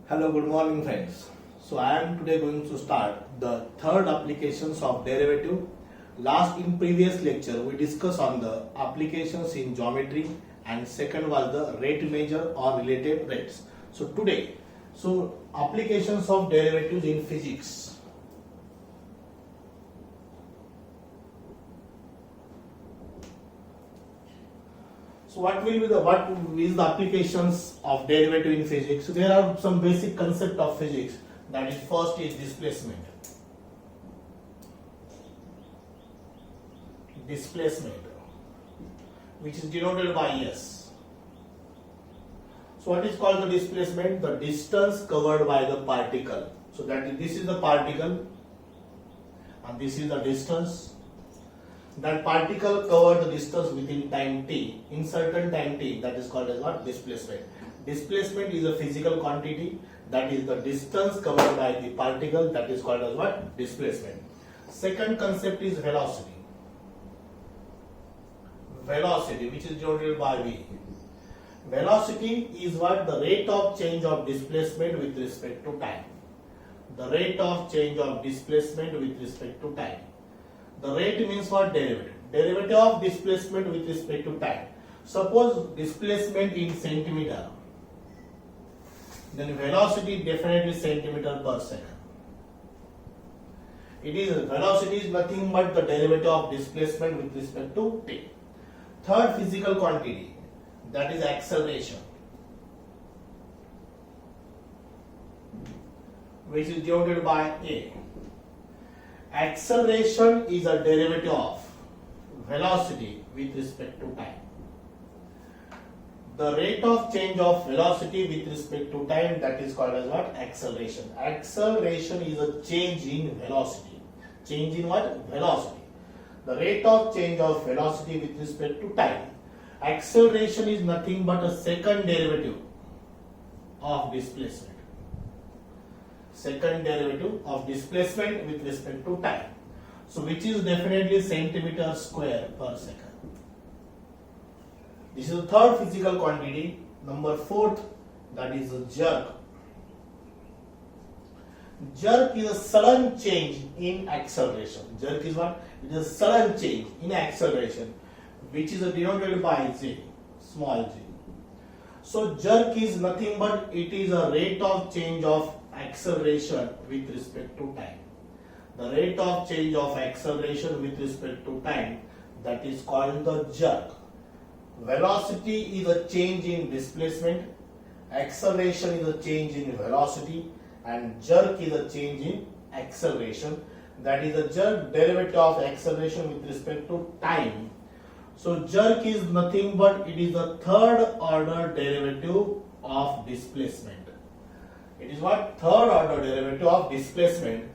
Hello, good morning friends. So I am today going to start the third applications of derivative. Last in previous lecture we discussed on the applications in geometry and second was the rate measure or related rates. So today, applications of derivatives in physics. So what is the applications of derivative in physics? So there are some basic concept of physics. That is, first is displacement. Displacement, which is denoted by S. So what is called the displacement? The distance covered by the particle. So this is the particle and this is the distance. That particle covered the distance within time t, in certain time t, that is called as what? Displacement. Displacement is a physical quantity, that is the distance covered by the particle, that is called as what? Displacement. Second concept is velocity. Velocity, which is denoted by V. Velocity is what? The rate of change of displacement with respect to time. The rate of change of displacement with respect to time. The rate means what? Derivative. Derivative of displacement with respect to time. Suppose displacement in centimeter, then velocity definitely centimeter per second. Velocity is nothing but the derivative of displacement with respect to t. Third physical quantity, that is acceleration, which is denoted by A. Acceleration is a derivative of velocity with respect to time. The rate of change of velocity with respect to time, that is called as what? Acceleration. Acceleration is a change in velocity. Change in what? Velocity. The rate of change of velocity with respect to time. Acceleration is nothing but a second derivative of displacement. Second derivative of displacement with respect to time. So which is definitely centimeter square per second. This is the third physical quantity. Number fourth, that is a jerk. Jerk is a sudden change in acceleration. Jerk is what? It is a sudden change in acceleration, which is denoted by J, small g. So jerk is nothing but it is a rate of change of acceleration with respect to time. The rate of change of acceleration with respect to time, that is called the jerk. Velocity is a change in displacement, acceleration is a change in velocity, and jerk is a change in acceleration. That is a jerk derivative of acceleration with respect to time. So jerk is nothing but it is the third order derivative of displacement. It is what? Third order derivative of displacement.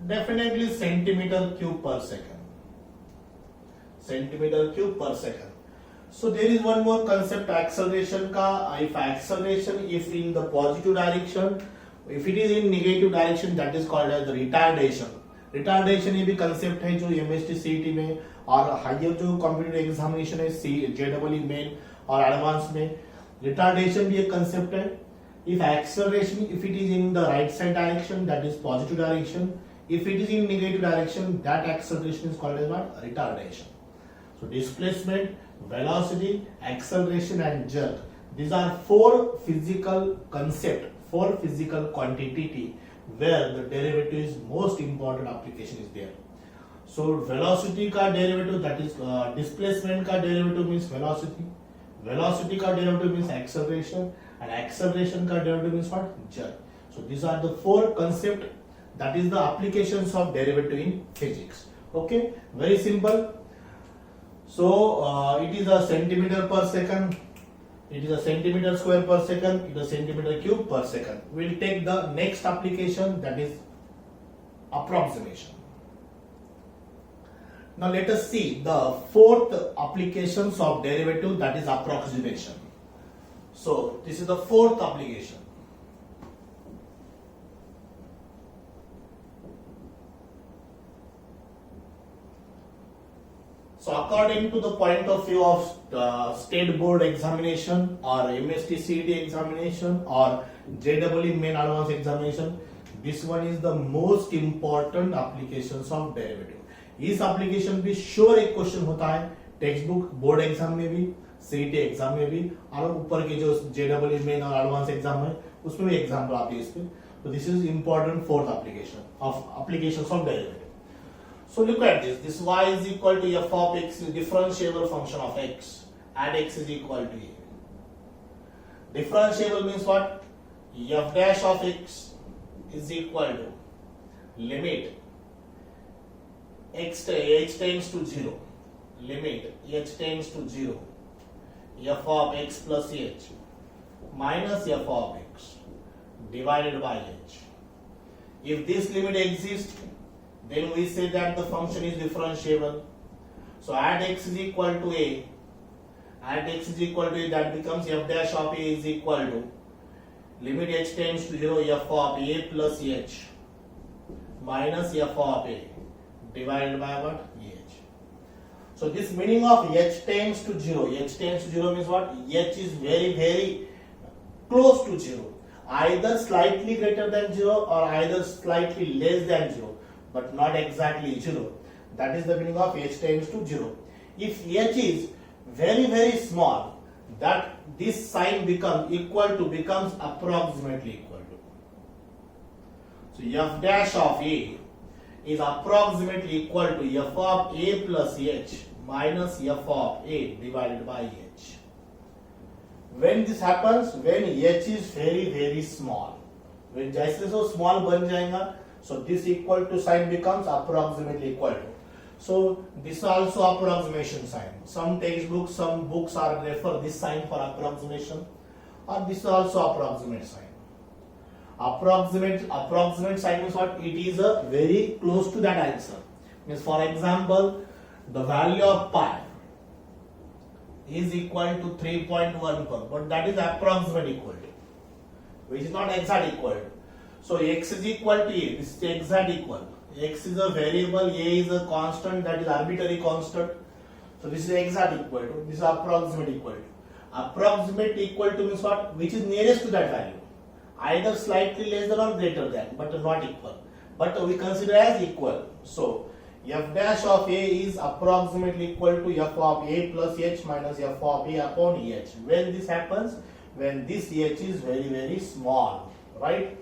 Definitely centimeter cube per second. Centimeter cube per second. So there is one more concept acceleration ka. If acceleration if in the positive direction, if it is in negative direction, that is called as the retardation. Retardation ये भी concept है जो MST CET में और higher जो computer examination है जेडबलई main और advance में रिटार्डेशन भी एक कंसेप्ट है. If acceleration, if it is in the right side direction, that is positive direction. If it is in negative direction, that acceleration is called as what? Retardation. So displacement, velocity, acceleration and jerk. These are four physical concept, four physical quantity where the derivative is most important application is there. So velocity का derivative, that is displacement का derivative means velocity. Velocity का derivative means acceleration, and acceleration का derivative means what? Jerk. So these are the four concept, that is the applications of derivative in physics. Okay, very simple. So it is a centimeter per second, it is a centimeter square per second, it is a centimeter cube per second. We will take the next application, that is approximation. Now let us see the fourth applications of derivative, that is approximation. So this is the fourth application. So according to the point of view of state board examination or MST CET examination or JEE main advanced examination, this one is the most important applications of derivative. इस application भी sure एक question होता है text book board exam में भी, CET exam में भी, और ऊपर के जो JEE मेन और एडवांस एग्जाम है उसमें भी एग्जाम्पल आती है इस पे. So this is important fourth application of applications of derivative. So look at this. This y is equal to f of x is differentiable function of x and x is equal to a. Differentiable means what? F dash of x is equal to limit h tends to 0. Limit h tends to 0. F of x plus h minus f of x divided by h. If this limit exists, then we say that the function is differentiable. So add x is equal to a, add x is equal to a, that becomes f dash of a is equal to limit h tends to 0 f of a plus h minus f of a divided by what? h. So this meaning of h tends to 0, h tends to 0 means what? H is very close to 0, either slightly greater than 0 or either slightly less than 0, but not exactly 0. That is the meaning of h tends to 0. If h is very small, that this sign becomes approximately equal to. So f dash of a is approximately equal to f of a plus h minus f of a divided by h. When this happens, when h is very small, when जैसे so small बन जाएगा, so this equal to sign becomes approximately equal to. So this also approximation sign. Some textbooks, some books are refer this sign for approximation, or this is also approximate sign. Approximate sign means what? It is a very close to that answer. Means for example, the value of pi is equal to 3.14, but that is approximate equal to, which is not exact equal to. So x is equal to a, this is exact equal. X is a variable, a is a constant, that is arbitrary constant. So this is exact equal to, this is approximate equal to. Approximate equal to means what? Which is nearest to that value, either slightly less than or greater than, but not equal. But we consider as equal. So f dash of a is approximately equal to f of a plus h minus f of a upon h. When this happens, when this h is very small, right?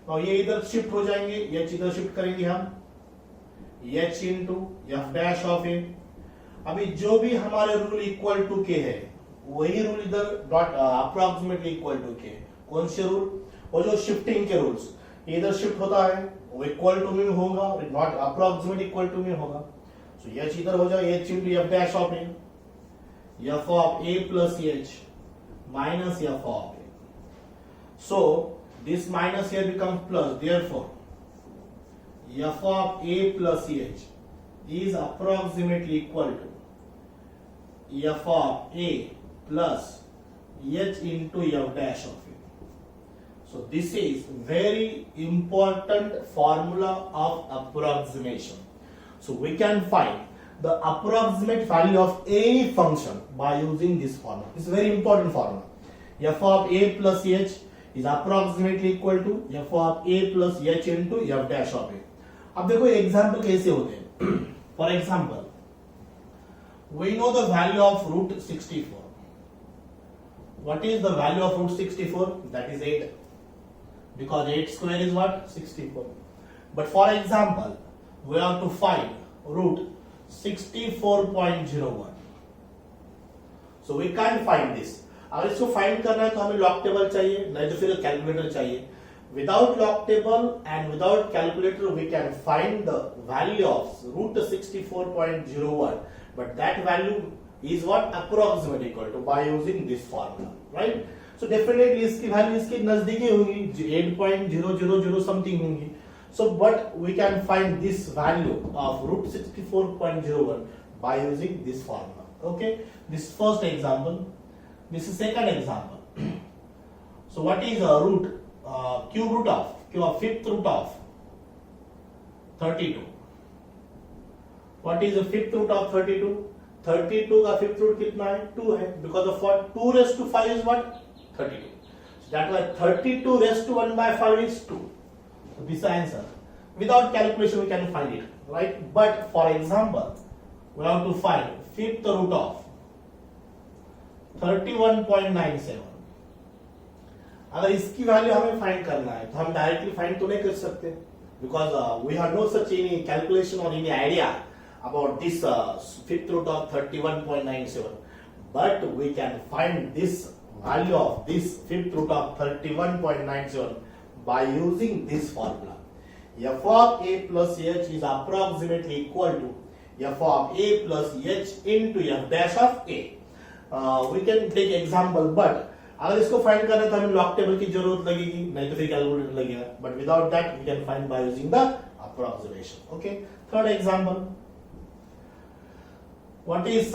Now ये इधर shift हो जाएंगे, h इधर shift करेंगे हम, h into f dash of a. अभी जो भी हमारे रूल इक्वल टू के है, वही रूल इधर डॉट अप्रोक्सीमेटली इक्वल टू के. कौन से रूल? वो जो शिफ्टिंग के रूल्स, इधर शिफ्ट होता है, वो इक्वल टू में होगा, नॉट अप्रोक्सीमेट इक्वल टू में होगा. सो h इधर हो जाए h into f dash of a, f of a plus h minus f of a. So this minus here becomes plus, therefore f of a plus h is approximately equal to f of a plus h into f dash of a. So this is very important formula of approximation. So we can find the approximate value of any function by using this formula. This is a very important formula. F of a plus h is approximately equal to f of a plus h into f dash of a. अब देखो example कैसे होते हैं. For example, we know the value of root 64. What is the value of root 64? That is 8. Because 8 square is what? 64. But for example, we have to find root 64.01. So we can't find this. अगर इसको find करना है तो हमें log table चाहिए, नहीं तो फिर कैलकुलेटर चाहिए. Without log table and without calculator, we can find the value of root 64.01. But that value is what? Approximate equal to by using this formula, right? So definitely इसकी value इसके नजदीकी होगी, 8.000 something होंगी. So but we can find this value of root 64.01 by using this formula. Okay, this first example. This is second example. So what is a root? Cube root of fifth root of 32. What is the fifth root of 32? 32 का fifth root कितना है 2 है because of what 2 raise to 5 is what 32 that was 32 raise to 1 by 5 is 2 so this is the answer without calculation we can find it right but for example we have to find fifth root of 31.97 अगर इसकी value हमें find करना है तो हम directly find तो नहीं कर सकते because we have no such any calculation और any idea about this fifth root of 31.97 but we can find this value of this fifth root of 31.97 by using this formula f of a plus h is approximately equal to f of a plus h into f dash of a we can take example but अगर इसको find करना है तो हमें log table की जरूरत लगेगी नहीं तो फिर कैलकुलेटर लगेगा but without that we can find by using the approximation okay third example what is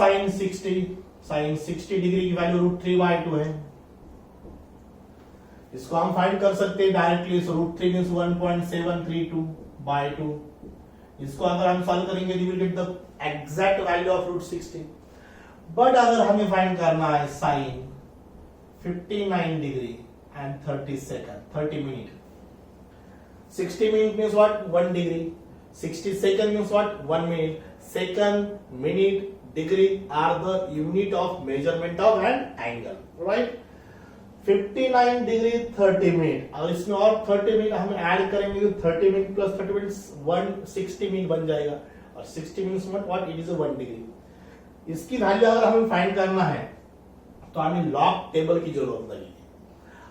sin 60 degree की वैल्यू √3/2 है इसको हम फाइंड कर सकते हैं डायरेक्टली सो √3 मींस 1.732/2 इसको अगर हम सॉल्व करेंगे we will get the exact value of √60 but अगर हमें फाइंड करना है sin 59 degree and 30 minute 60 minute means what 1 degree 60 second means what 1 minute second minute degree are the unit of measurement of an angle right 59 degree 30 minute अगर इसमें और 30 minute हम add करेंगे तो 30 मिनट प्लस 30 मिनट 160 मिनट बन जाएगा और 60 minutes what it is 1 degree इसकी वैल्यू अगर हमें फाइंड करना है तो हमें लॉग टेबल की जरूरत लगेगी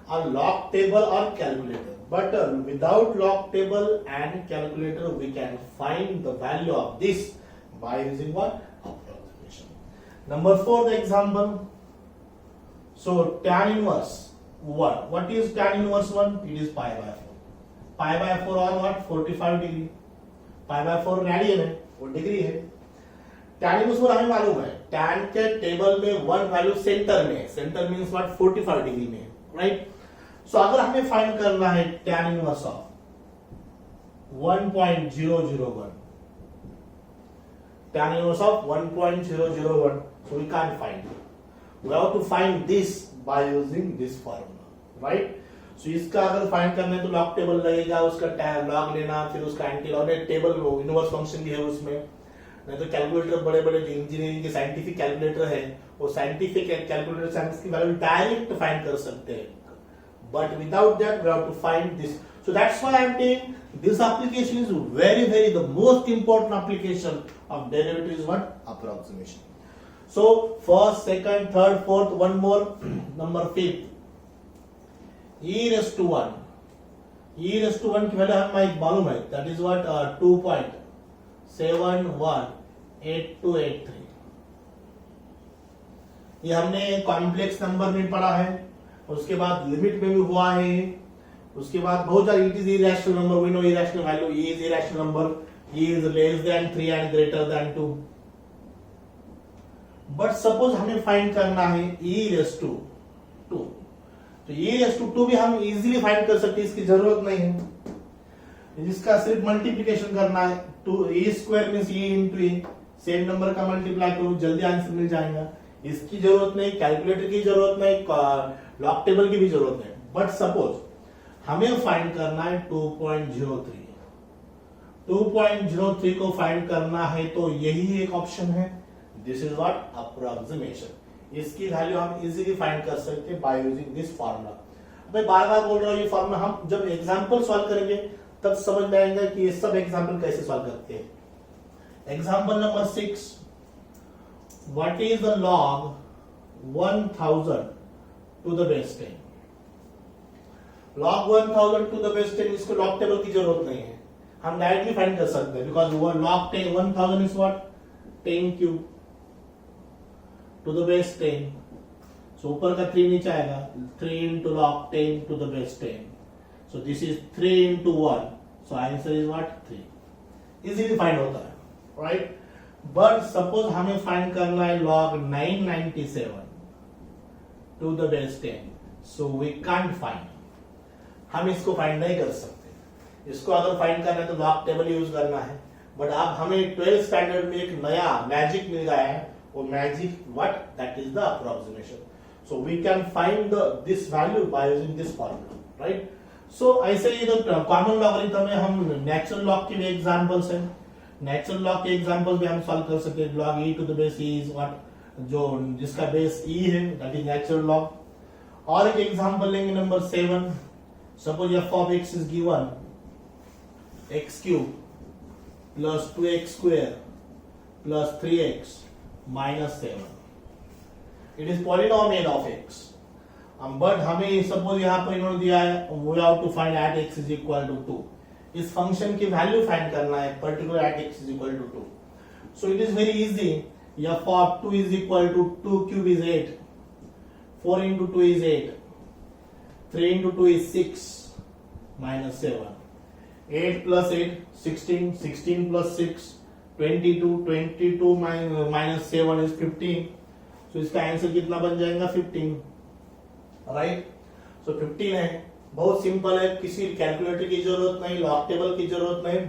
और लॉग टेबल और calculator but without log table and calculator we can find the value of this by using what approximation number 4 the example so tan inverse 1 what is tan inverse 1 it is pi/4 on what 45 degree pi/4 radian है वो degree है tan inverse पर हमें मालूम है tan के table में one value centre में है सेंटर मींस व्हाट 45 डिग्री में राइट सो अगर हमें फाइंड करना है tan inverse of 1.001 tan inverse of 1.001 so we can't find we have to find this by using this formula right so इसका अगर find करना है तो लॉग टेबल लगेगा उसका लॉग लेना फिर उसका anti log table inverse function भी है उसमें नहीं तो कैलकुलेटर बड़े बड़े जो इंजीनियरिंग के साइंटिफिक कैलकुलेटर है वो साइंटिफिक कैलकुलेटर से हम इसकी वैल्यू डायरेक्ट फाइंड कर सकते हैं but without that we have to find this so that's why I am taking this application is very the most important application of derivative is what approximation so first second third fourth one more number 5 e raised to 1 की value हमें मालूम है that is what 2.718283 ये हमने complex number में पढ़ा है उसके बाद लिमिट में भी हुआ है उसके बाद बहुत सारे it is irrational number we know irrational value e is irrational number e is less than 3 and greater than 2 but suppose हमें फाइंड करना है e रेज टू 2 तो e रेज टू 2 भी हम इजीली फाइंड कर सकते हैं इसकी जरूरत नहीं है जिसका सिर्फ मल्टीप्लिकेशन करना है 2 e square means e into e same number का मल्टीप्लाई करो जल्दी आंसर मिल जाएगा इसकी जरूरत नहीं कैलकुलेटर की जरूरत नहीं लॉग टेबल की भी जरूरत नहीं बट सपोज हमें फाइंड करना है 2.03 को फाइंड करना है तो यही एक ऑप्शन है दिस इज व्हाट अप्रोक्सीमेशन इसकी वैल्यू हम इजीली फाइंड कर सकते हैं बाय यूजिंग दिस फार्मूला मैं बार-बार बोल रहा हूं ये फार्मूला हम जब एग्जांपल सॉल्व करेंगे तब समझ में आएगा कि ये सब एग्जांपल कैसे सॉल्व करते हैं example number 6 what is the log 1000 to the base 10 log 1000 to the base 10 इसको लॉग टेबल की जरूरत नहीं है हम डायरेक्टली फाइंड कर सकते हैं बिकॉज वो log 1000 is what 10 cube two the base 10 सो ऊपर का 3 नीचे आएगा 3 into log 10 to the base 10 so this is 3 into 1 so answer is what 3 easily find होता है right but suppose हमें फाइंड करना है log 997 to the base 10 so we can't find हम इसको फाइंड नहीं कर सकते इसको अगर फाइंड करना है तो लॉग टेबल यूज करना है बट अब हमें 12th स्टैंडर्ड में एक नया मैजिक मिल गया है magic what? That is the approximation. So we can find this value by using this formula, right? So ऐसे ही तो कॉमन लॉगरिथम में हम नेचुरल लॉग के भी एग्जांपल्स हैं. नेचुरल लॉग के एग्जांपल भी हम सॉल्व कर सकते हैं. log e to the base e is what, जो जिसका बेस e है, दैट इज नेचुरल लॉग. और एक एग्जांपल लेंगे number 7. Suppose f of x is given x cube plus 2x square plus 3x minus 7. It is polynomial of x. But हमें suppose यहाँ पर इन्होंने दिया है we have to find at x is equal to 2. इस function की value find करना है particular at x is equal to 2. So it is very easy. f of 2 is equal to 2 cube is 8, 4 into 2 is 8, 3 into 2 is 6 minus 7. 8 plus 8 16, 16 plus 6 22, 22 minus 7 is 15. so इसका answer कितना बन जाएगा 15, right. सो 15 है. बहुत simple है, किसी calculator की जरूरत नहीं, लॉग टेबल की जरूरत नहीं.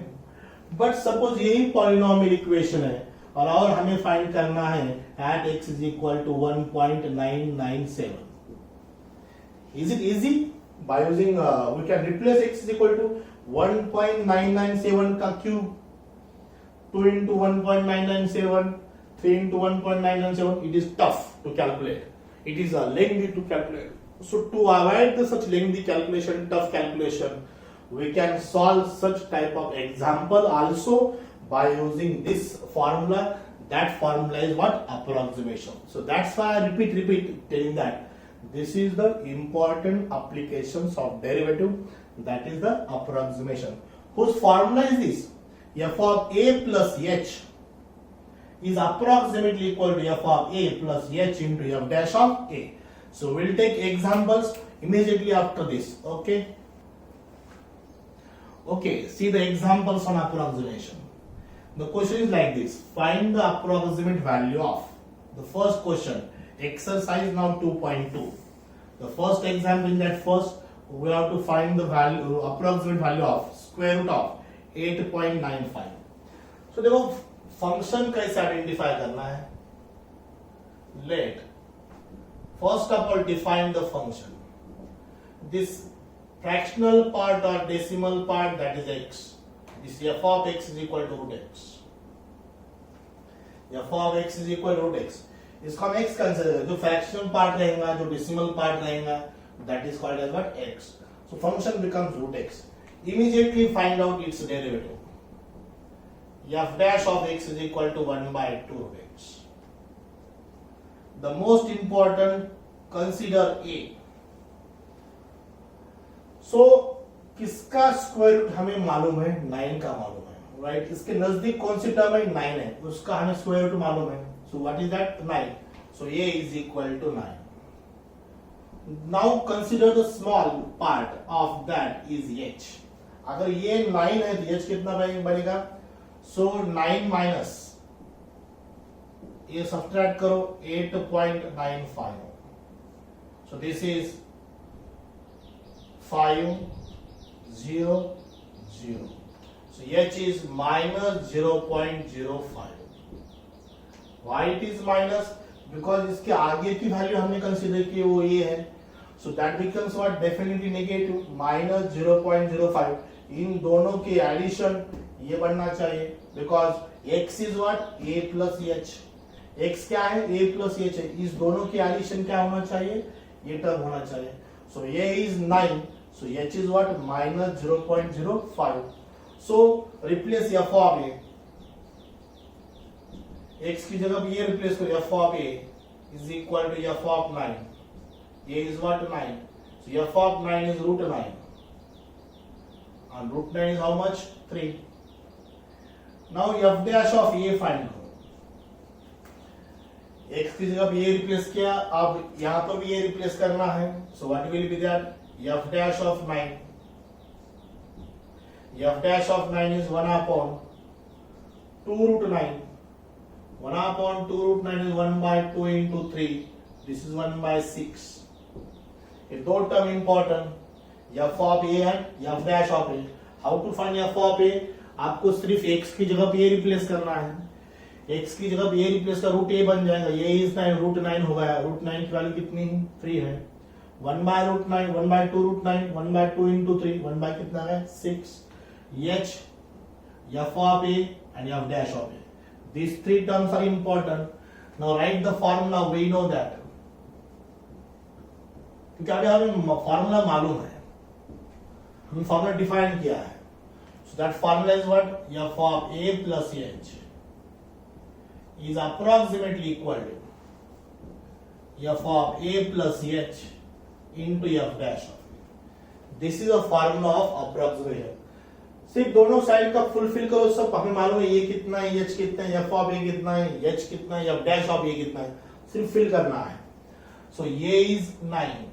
बट सपोज यही पॉलिनोमियल इक्वेशन है और हमें फाइंड करना है at x is equal to 1.997. Is it easy? By using we can replace x is equal to 1.997 का cube, 2 into 1.997, 3 into 1.997. It is tough to calculate. It is lengthy to calculate. So to avoid such lengthy calculation, tough calculation, we can solve such type of example also by using this formula. That formula is what? Approximation. So that's why I repeat telling that this is the important applications of derivative. That is the approximation. Whose formula is this? F of a plus h is approximately equal to f of a plus h into f dash of a. So we'll take examples immediately after this. Okay, see the examples on approximation. The question is like this: find the approximate value of. The first question, exercise now 2.2. The first example in that first, we have to find the value, approximate value of square root of 8.95. So देखो function कैसे identify करना है. Let first of all define the function. This fractional part or decimal part, that is x. This f of x is equal to root x. f of x is equal to root x. इसको हम x consider करें. जो fractional part रहेगा, जो decimal part रहेगा, that is called as what? x. So function becomes root x. Immediately find out its derivative. f dash of x is equal to 1 by 2 root x. The most important, consider a. So किसका square root हमें मालूम है? 9 का मालूम है, right. इसके नजदीक कौन सी टर्म है? 9 है, उसका हमें स्क्वायर रूट मालूम है. So what is that? 9. So a is equal to 9. Now consider the small part of that is h. अगर ये 9 है तो h कितना बनेगा? So 9 minus ये सब्ट्रैक्ट करो 8.95. So this is 5 0 0. So h is minus 0.05. Why it is minus? Because इसके आगे की वैल्यू हमने कंसीडर की वो ये है. So that becomes what? Definitely negative, minus 0.05. इन दोनों की एडिशन ये बनना चाहिए because x is what? a plus h. x क्या है? a plus h है. इस दोनों की एडिशन क्या होना चाहिए? ये टर्म होना चाहिए. So a is 9. So h is what? Minus 0.05. So replace f of a. x की जगह ये रिप्लेस करो. f of a is equal to f of 9. a is what? 9. So f of 9 is root 9. And root 9 is how much? 3. Now f dash of a find करो. x की जगह ये replace किया, अब यहाँ पर भी ये रिप्लेस करना है. So what will be that? f dash of 9. f dash of 9 is 1 upon 2 root 9. 1 upon 2 root 9 is 1 by 2 into 3. This is 1 by 6. A third term important. f of a and f dash of a. How to find f of a? आपको सिर्फ x की जगह पे ये replace करना है. x की जगह a रिप्लेस का रूट a बन जाएगा, a इज 9, रूट 9 हो गया, रूट 9 की वैल्यू कितनी है 3 है, 1 by root 9, 1 by 2 root 9, 1 by 2 into 3, 1 by कितना है 6, h f of a and f dash of a. These three terms are important. Now write the formula, we know that. क्योंकि अभी हमें फॉर्मूला मालूम है, हमने फॉर्मूला डिफाइन किया है. So that formula is what? F of a plus h is approximately equal to f of a plus h into f dash of a. This is a formula of approximation. सिर्फ दोनों side का fulfil करो, सब हमें मालूम है ये कितना है, h कितना है, f of a कितना है, h कितना है, f dash of a कितना है, सिर्फ फिल करना है. So a is 9,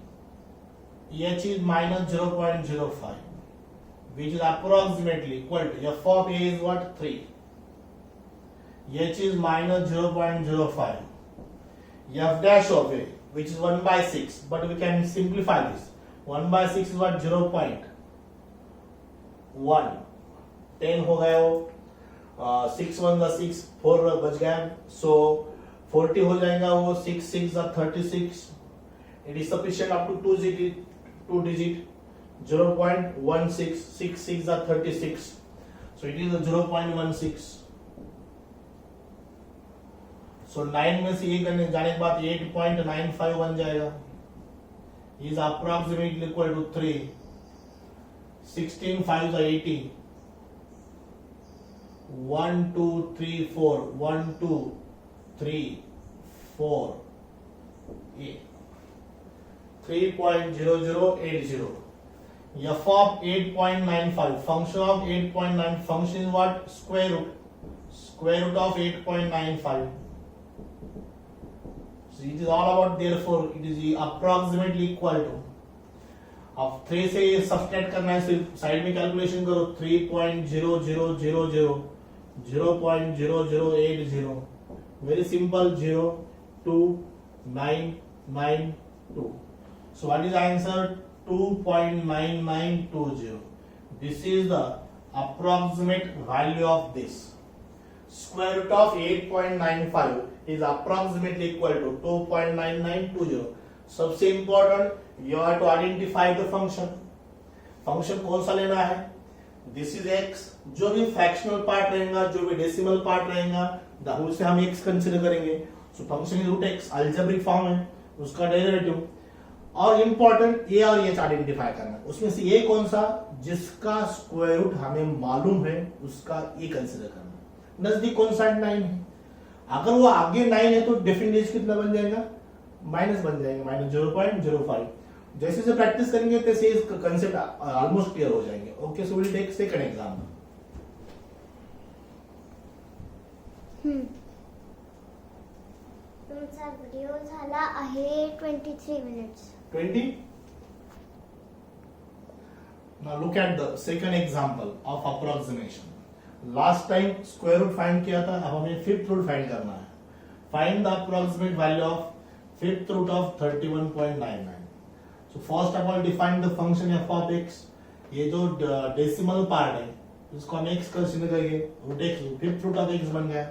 h is minus 0.05, which is approximately equal to f of a is what 3, h is minus 0.05, f dash of a which is 1 by 6, but we can simplify this. 1 by 6 is what 0.1, 10 हो गया वो, 6 1 का 6, 4 बच गया, so 40 हो जाएगा वो, 6 6 का 36. It is sufficient up to 2 digit 0.16, 6 6 are 36, so it is a 0.16. So 9 में से 1 जाने के बाद 8.95 बन जाएगा, is approximately equal to 3, 16 5 are 80, 1 2 3 4, 1 2 3 4 8, 3.0080. f of 8.95, function of 8.9, function is what? Square root of 8.95. So it is all about, therefore it is approximately equal to, अब 3 से ये सब्सट्रैक्ट करना है, सिर्फ साइड में कैलकुलेशन करो, 3.0000, 0.0080, very simple, 0 2 9 9 2. So what is the answer? 2.9920. This is the approximate value of this. Square root of 8.95 is approximately equal to 2.9920. सबसे important, you have to identify the function. Function कौन सा लेना है? This is x. जो भी fractional part रहेगा, जो भी decimal part रहेगा, उसे हम x consider करेंगे. So function is root x, algebraic form है, उसका डेरिवेटिव. और इंपॉर्टेंट ए और एच आइडेंटिफाई करना, उसमें से ये कौन सा जिसका स्क्वायर रूट हमें मालूम है उसका ए कंसीडर करना. नजदीक कौन सा 9 है, अगर वो आगे 9 है तो डेफिनेटली कितना बन जाएगा, माइनस बन जाएगा, माइनस 0.05. जैसे से प्रैक्टिस करेंगे तैसे इसका कंसेप्ट ऑलमोस्ट क्लियर हो जाएंगे. Okay, so will take second example. तुमचा व्हिडिओ झाला आहे 23 minutes. 20. Now look at the second example of approximation. Last time square root find किया था, अब हमें fifth root find करना है. Find the approximate value of fifth root of 31.99. So first of all define the function f of x. ये जो decimal part है इसको हम x कंसीडर करेंगे, root x, fifth root of x बन गया.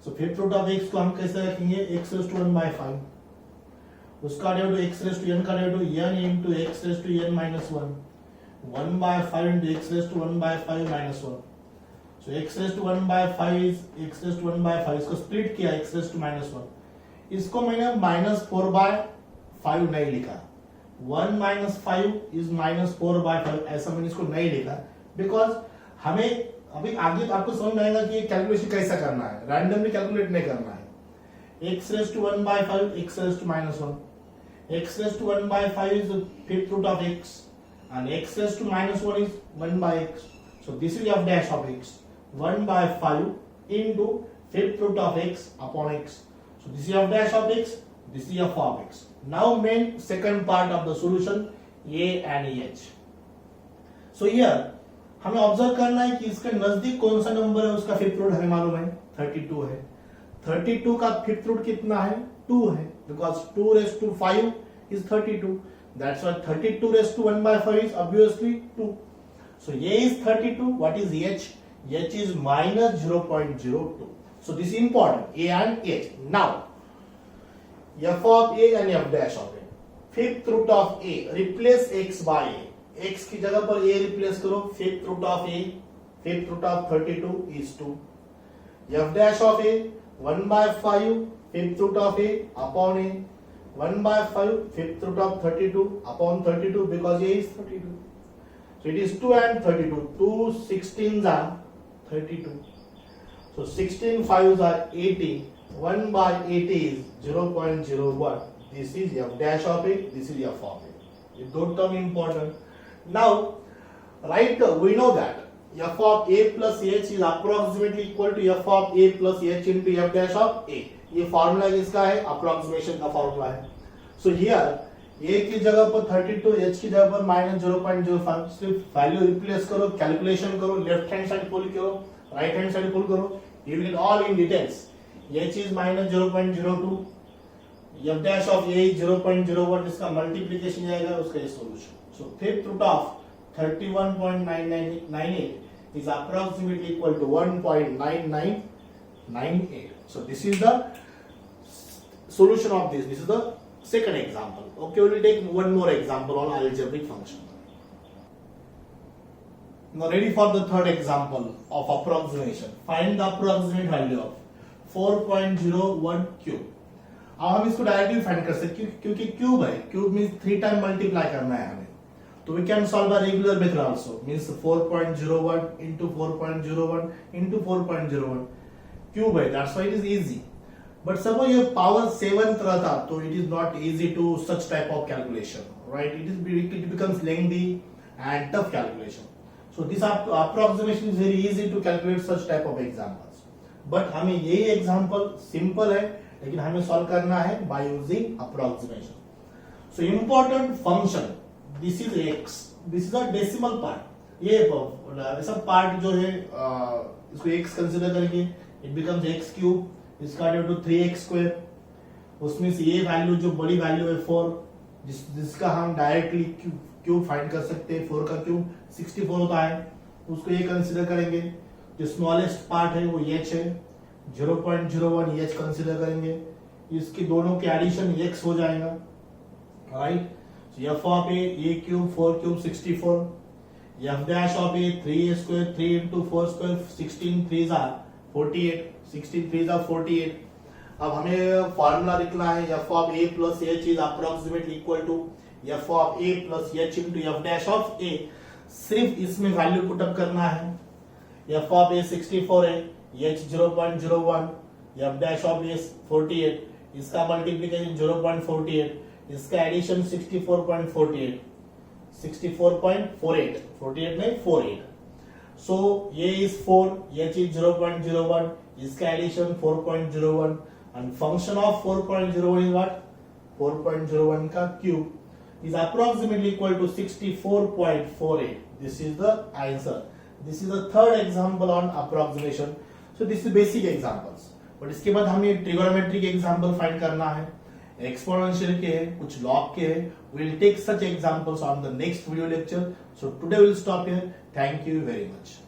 So fifth root of x को हम कैसे रखेंगे, x raised to 1 by 5. उसका derivative x raised to n का derivative n into x raised to n minus 1. 1 by 5 into x raised to 1 by 5 minus 1. So x raised to 1 by 5 is x raised to 1 by 5. इसको split किया x raised to minus 1. इसको मैंने minus 4 by 5 नहीं लिखा. 1 minus 5 is minus 4 by 5, ऐसा मैंने इसको नहीं लिखा बिकॉज हमें अभी आगे आपको समझ में आएगा कि ये कैलकुलेशन कैसा करना है, रैंडमली कैलकुलेट नहीं करना है. x raised to 1 by 5, x raised to minus 1. x raised to 1 by 5 is the fifth root of x and x raised to minus 1 is 1 by x. So this is f dash of x, 1 by 5 into fifth root of x upon x. So this is f dash of x, this is f of x. Now main second part of the solution, a and h. So here हमें observe करना है कि इसके नजदीक कौन सा number है, उसका फिफ्थ रूट हमें मालूम है 32 है. 32 का फिफ्थ रूट कितना है, 2 है, because 2 raised to 5 is 32. That's why 32 raised to 1 by 5 is obviously 2. So a is 32. What is h? h is minus 0.02. So this is important, a and h. Now f of a and f dash of a. Fifth root of a, replace x by a. x की जगह पर a replace करो. Fifth root of a, fifth root of 32 is 2. f dash of a 1 by 5 fifth root of a upon a. 1 by 5 fifth root of 32 upon 32 because a is 32. So it is 2 and 32. 2 16s are 32. So 16 5s are 80. 1 by 80 is 0.01. This is f dash of a. This is f of a. This third term important. Now, right, we know that f of a plus h is approximately equal to f of a plus h into f dash of a. ये formula किसका है? Approximation का formula है. So here a की जगह पर 32, h की जगह पर -0.05. सिर्फ वैल्यू रिप्लेस करो, कैलकुलेशन करो, लेफ्ट हैंड साइड पुल करो, राइट हैंड साइड पुल करो. You will get all in details. h is -0.02, f dash of a is 0.01. इसका मल्टीप्लिकेशन जाएगा, उसका ये solution. So fifth root of 31.9998 is approximately equal to 1.9998. So this is the solution of this. This is the second example. Okay, we will take one more example on algebraic function. Now ready for the third example of approximation. Find the approximate value of 4.01 cube. अब हम इसको directly find कर सकते हैं क्योंकि cube है. Cube means 3 time multiply करना है हमें. तो we can solve a regular method also. Means 4.01 into 4.01 into 4.01. Cube है, that's why it is easy. But suppose your power 7th रहता, तो it is not easy to such type of calculation, right? It becomes lengthy and tough calculation. So this approximation is very easy to calculate such type of examples. But हमें यही example simple है, लेकिन हमें solve करना है by using approximation. So important function. This is x. This is a decimal part. ये ऐसा part जो है इसको x consider करेंगे. It becomes x cube. इसका ड्यू टू 3x स्क्वायर. उसमें से ये वैल्यू जो बड़ी वैल्यू है 4, जिसका हम डायरेक्टली क्यूब फाइंड कर सकते हैं. 4 का क्यूब 64 होता है. उसको ये कंसिडर करेंगे. जो स्मॉलेस्ट पार्ट है वो h है. 0.01 h कंसिडर करेंगे. इसकी दोनों के एडिशन x हो जाएगा, right. f of a cube 4 cube 64. f dash of a 3a square 3 into 4 square 16 3s are 48. 16 3s are 48. अब हमें फॉर्मूला लिखना है. f of a plus h is approximately equal to f of a plus h into f dash of a. सिर्फ इसमें value put up करना है. f of a 64 है, h 0.01, f dash of a 48. इसका multiplication 0.48, इसका addition 64.48, 64.48, 48 नहीं 48. So a is 4, h is 0.01, इसका addition 4.01 and function of 4.01 is what? 4.01 का cube is approximately equal to 64.48. This is the answer. This is the third example on approximation. So this is basic examples. But इसके बाद हमें trigonometric example find करना है. Exponential के है, कुछ log के है. We will take such examples on the next video lecture. So today we will stop here. Thank you very much.